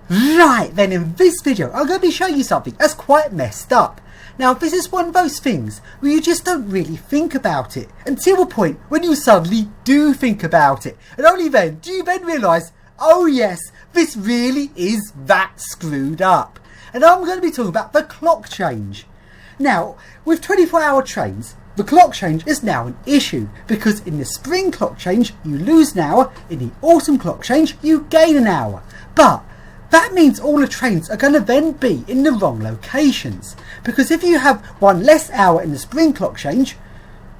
Right then, in this video I'm going to be showing you something that's quite messed up. Now this is one of those things where you just don't really think about it until a point when you suddenly do think about it, and only then do you then realise, oh yes, this really is that screwed up. And I'm going to be talking about the clock change. Now with 24-hour trains, the clock change is now an issue because in the spring clock change you lose an hour, in the autumn clock change you gain an hour. But that means all the trains are going to then be in the wrong locations, because if you have one less hour in the spring clock change,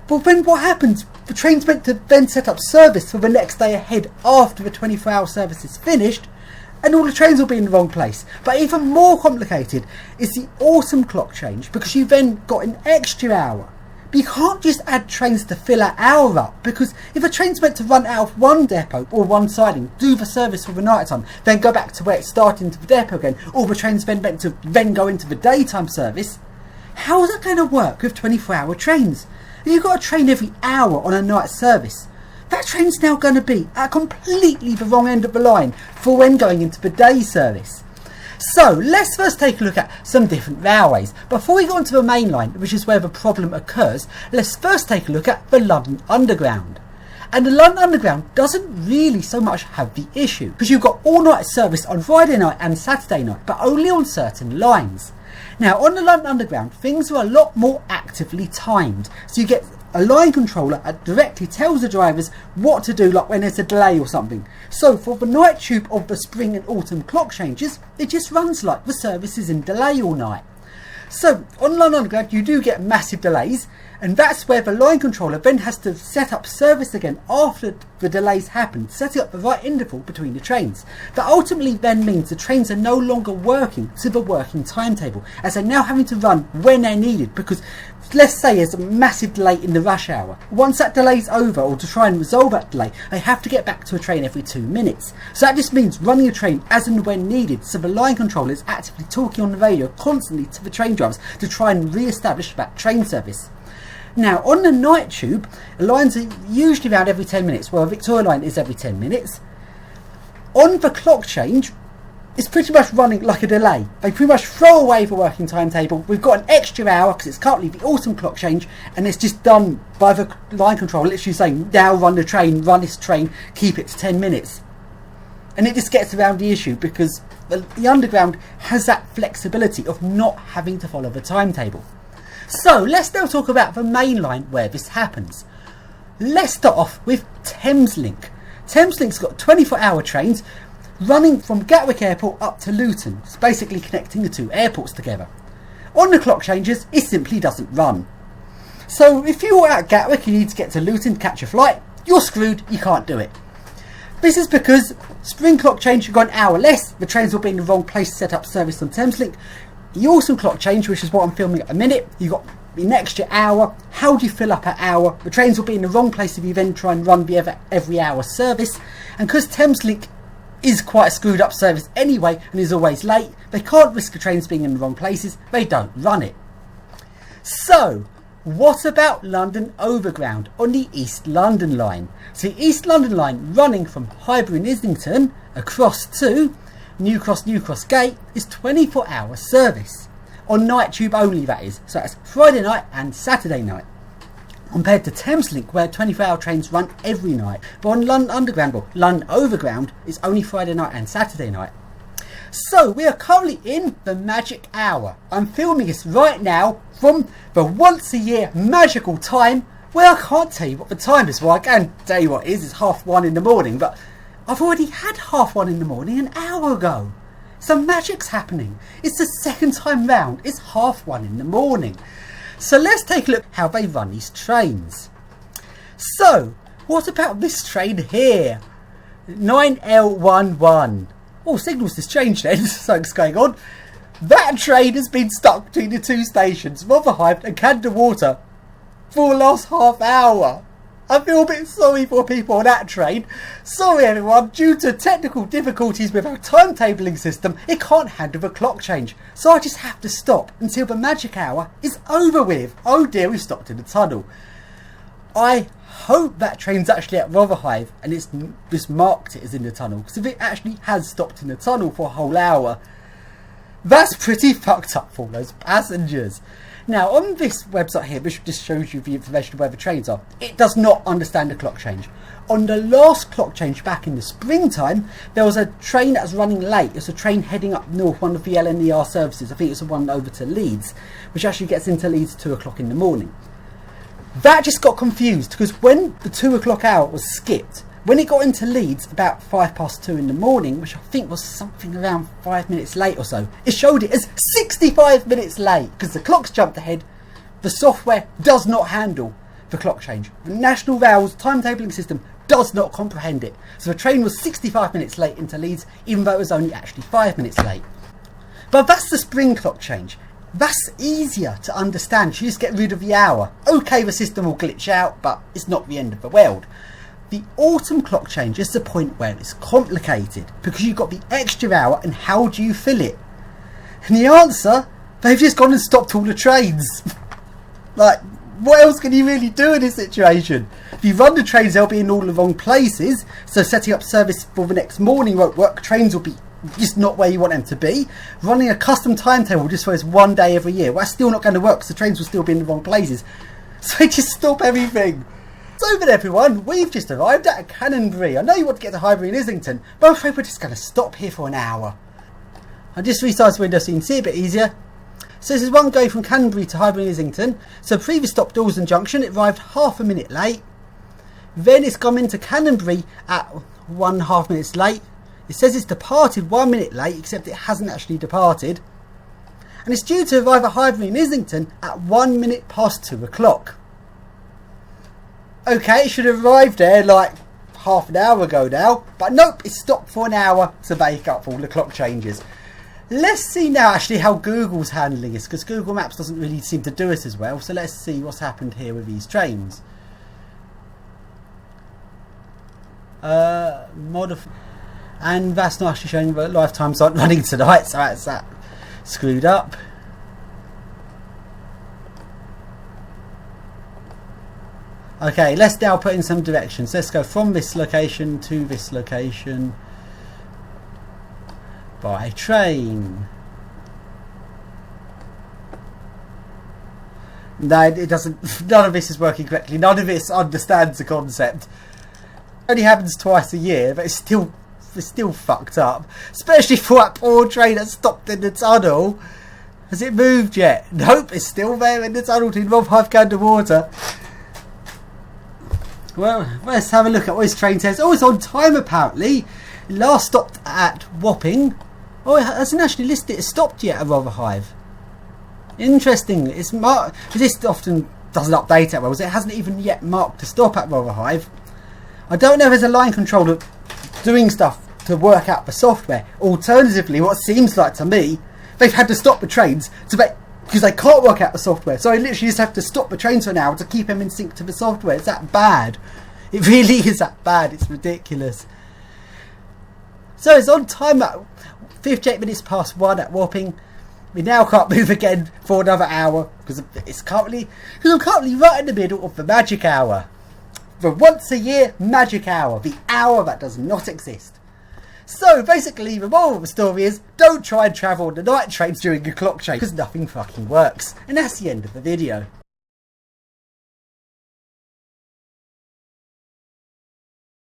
well then what happens? The train's meant to then set up service for the next day ahead after the 24-hour service is finished, and all the trains will be in the wrong place. But even more complicated is the autumn clock change, because you then got an extra hour. But you can't just add trains to fill that hour up, because if a train's meant to run out of one depot or one siding, do the service for the night time, then go back to where it started into the depot again, or the train's then meant to then go into the daytime service, how is that going to work with 24-hour trains? If you've got a train every hour on a night service, that train's now going to be at completely the wrong end of the line for when going into the day service. So let's first take a look at some different railways. Before we go on to the main line, which is where the problem occurs, let's first take a look at the London Underground. And the London Underground doesn't really so much have the issue, because you've got all night service on Friday night and Saturday night, but only on certain lines. Now on the London Underground, things are a lot more actively timed, so you get a line controller that directly tells the drivers what to do, like when there's a delay or something. So for the night tube of the spring and autumn clock changes, it just runs like the service is in delay all night. So on London Underground you do get massive delays, and that's where the line controller then has to set up service again after the delays happen, setting up the right interval between the trains. That ultimately then means the trains are no longer working to the working timetable, as they're now having to run when they're needed, because let's say there's a massive delay in the rush hour. Once that delay's over, or to try and resolve that delay, they have to get back to a train every 2 minutes. So that just means running a train as and when needed, so the line controller is actively talking on the radio constantly to the train drivers to try and re-establish that train service. Now on the night tube, the lines are usually around every 10 minutes, well, Victoria line is every 10 minutes. On the clock change, it's pretty much running like a delay. They pretty much throw away the working timetable. We've got an extra hour because it's currently the autumn clock change, and it's just done by the line control literally saying, now run the train, run this train, keep it to 10 minutes. And it just gets around the issue because the Underground has that flexibility of not having to follow the timetable. So let's now talk about the main line where this happens. Let's start off with Thameslink. Thameslink's got 24-hour trains running from Gatwick Airport up to Luton. It's basically connecting the two airports together. On the clock changes, it simply doesn't run. So if you're at Gatwick, you need to get to Luton to catch a flight, you're screwed, you can't do it. This is because spring clock change, you've got an hour less, the trains will be in the wrong place to set up service on Thameslink. The autumn clock change, which is what I'm filming at a minute, you've got an extra hour. How do you fill up an hour? The trains will be in the wrong place if you then try and run the every hour service. And because Thameslink is quite a screwed up service anyway and is always late, they can't risk the trains being in the wrong places, they don't run it. So what about London Overground on the East London line? So the East London line running from Highbury and Islington across to New Cross Gate is 24-hour service. On night tube only, that is. So that's Friday night and Saturday night. Compared to Thameslink, where 24-hour trains run every night. But on London Underground, or London Overground, it's only Friday night and Saturday night. So we are currently in the magic hour. I'm filming this right now from the once a year magical time where I can't tell you what the time is. Well, I can tell you what it is. It's 1:30 in the morning, but I've already had 1:30 in the morning an hour ago. So magic's happening. It's the second time round. It's 1:30 in the morning. So let's take a look how they run these trains. So what about this train here? 9L11. Oh, signals has changed then. Something's going on. That train has been stuck between the two stations, Rotherhithe and Canada Water, for the last half hour. I feel a bit sorry for people on that train. Sorry everyone, due to technical difficulties with our timetabling system, it can't handle the clock change. So I just have to stop until the magic hour is over with. Oh dear, we've stopped in the tunnel. I hope that train's actually at Rotherhithe and it's just marked it as in the tunnel, because if it actually has stopped in the tunnel for a whole hour, that's pretty fucked up for those passengers. Now, on this website here, which just shows you the information of where the trains are, it does not understand the clock change. On the last clock change back in the springtime, there was a train that was running late. It was a train heading up north, one of the LNER services. I think it's the one over to Leeds, which actually gets into Leeds at 2 o'clock in the morning. That just got confused, because when the 2 o'clock hour was skipped, when it got into Leeds about 2:05 in the morning, which I think was something around 5 minutes late or so, it showed it as 65 minutes late, because the clock's jumped ahead. The software does not handle the clock change. The National Rail's timetabling system does not comprehend it. So the train was 65 minutes late into Leeds, even though it was only actually 5 minutes late. But that's the spring clock change. That's easier to understand. You just get rid of the hour. Okay, the system will glitch out, but it's not the end of the world. The autumn clock change is the point where it's complicated, because you've got the extra hour, and how do you fill it? And the answer, they've just gone and stopped all the trains. Like, what else can you really do in this situation? If you run the trains, they'll be in all the wrong places, so setting up service for the next morning won't work. Trains will be just not where you want them to be. Running a custom timetable just for it's 1 day every year, well, that's still not going to work, because the trains will still be in the wrong places. So they just stop everything. So then everyone, we've just arrived at Canonbury. I know you want to get to Highbury and Islington, but I'm afraid we're just going to stop here for an hour. I just resized the window so you can see a bit easier. So this is one going from Canonbury to Highbury and Islington. So previous stop Dalston Junction, it arrived half a minute late. Then it's gone into Canonbury at 1.5 minutes late. It says it's departed 1 minute late, except it hasn't actually departed. And it's due to arrive at Highbury and Islington at 1 minute past 2 o'clock. Okay, it should have arrived there like half an hour ago now, but nope, it's stopped for an hour to make up all the clock changes. Let's see now actually how Google's handling this, because Google Maps doesn't really seem to do it as well. So let's see what's happened here with these trains. And that's not actually showing the lifetimes aren't running tonight, so that's that screwed up. Okay, let's now put in some directions. Let's go from this location to this location by train. No, it doesn't. None of this is working correctly. None of this understands the concept. It only happens twice a year, but it's still fucked up. Especially for that poor train that stopped in the tunnel. Has it moved yet? Nope, it's still there in the tunnel to Rotherhithe underwater. Well, let's have a look at what this train says. Oh, it's on time apparently. It last stopped at Wapping. Oh, it hasn't actually listed it stopped yet at Rotherhithe. Interesting. It's marked. This often doesn't update that well, so it hasn't even yet marked to stop at Rotherhithe. I don't know if there's a line controller doing stuff to work out the software. Alternatively, what seems like to me, they've had to stop the trains because they can't work out the software. So I literally just have to stop the trains for an hour to keep them in sync to the software. It's that bad. It really is that bad. It's ridiculous. So it's on time at 58 minutes past 1 at Wapping. We now can't move again for another hour because I'm currently right in the middle of the magic hour. The once a year magic hour. The hour that does not exist. So basically the moral of the story is don't try and travel on the night trains during a clock change because nothing fucking works. And that's the end of the video.